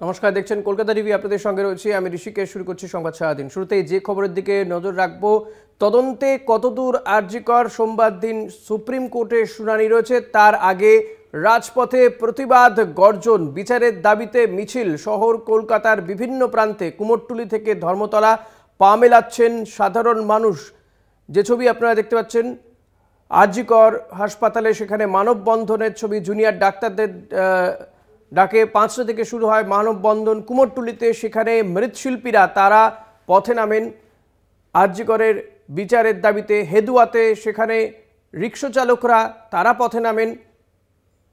নমস্কার, দেখছেন কলকাতা টিভি। আপনাদের সঙ্গে রয়েছে আমি ঋষিকেশ। শুরু করছি সংবাদ সারাদিন। শুরুতেই যে খবরের দিকে নজর রাখবো, তদন্তে কতদূর আরজি কর। সোমবার দিন সুপ্রিম কোর্টে শুনানি রয়েছে। তার আগে রাজপথে প্রতিবাদ গর্জন, বিচারের দাবিতে মিছিল। শহর কলকাতার বিভিন্ন প্রান্তে কুমোরটুলি থেকে ধর্মতলা পা মেলাচ্ছেন সাধারণ মানুষ। যে ছবি আপনারা দেখতে পাচ্ছেন আরজি কর হাসপাতালে, সেখানে মানববন্ধনের ছবি। জুনিয়র ডাক্তারদের ডাকে 5টা থেকে শুরু হয় মানববন্ধন কুমোরটুলিতে। সেখানে মৃৎশিল্পীরা তারা পথে নামেন আরজি করের বিচারের দাবিতে। হেদুয়াতে সেখানে রিক্সা চালকরা তারা পথে নামেন।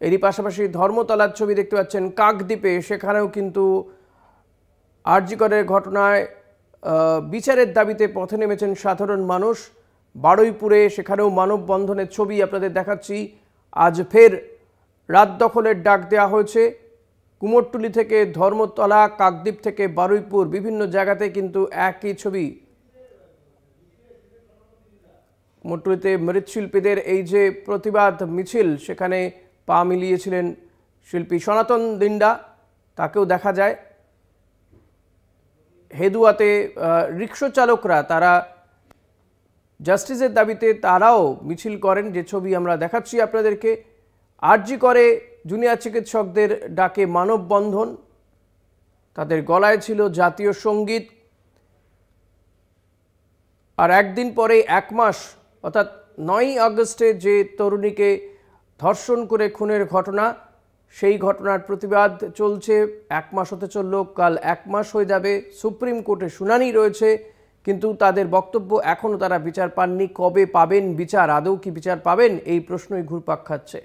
এরই পাশাপাশি ধর্মতলার ছবি দেখতে পাচ্ছেন কাকদ্বীপে, সেখানেও কিন্তু আরজি করের ঘটনায় বিচারের দাবিতে পথে নেমেছেন সাধারণ মানুষ। বারুইপুরে সেখানেও মানববন্ধনের ছবি আপনাদের দেখাচ্ছি। আজ ফের রাত দখলের ডাক দেওয়া হয়েছে। কুমোরটুলি থেকে ধর্মতলা, কাকদ্বীপ থেকে বারুইপুর, বিভিন্ন জায়গাতে কিন্তু একই ছবি। কুমোরটুলিতে মৃৎশিল্পীদের এই যে প্রতিবাদ মিছিল, সেখানে পা মিলিয়েছিলেন শিল্পী সনাতন দিন্ডা, তাকেও দেখা যায়। হেদুয়াতে রিক্সা চালকরা তারা জাস্টিসের দাবিতে তারাও মিছিল করেন, যে ছবি আমরা দেখাচ্ছি আপনাদেরকে। আরজি করে জুনিয়র চিকিৎসকদের ডাকে মানববন্ধন, তাদের গলায় ছিল জাতীয় সঙ্গীত। আর একদিন পরে 1 মাস, অর্থাৎ 9ই আগস্টে যে তরুণীকে ধর্ষণ করে খুনের ঘটনা, সেই ঘটনার প্রতিবাদ চলছে। 1 মাস হতে চলল, কাল 1 মাস হয়ে যাবে। সুপ্রিম কোর্টে শুনানি রয়েছে, কিন্তু তাদের বক্তব্য এখনও তারা বিচার পাননি। কবে পাবেন বিচার? আদৌ কি বিচার পাবেন? এই প্রশ্নই ঘুরপাক খাচ্ছে।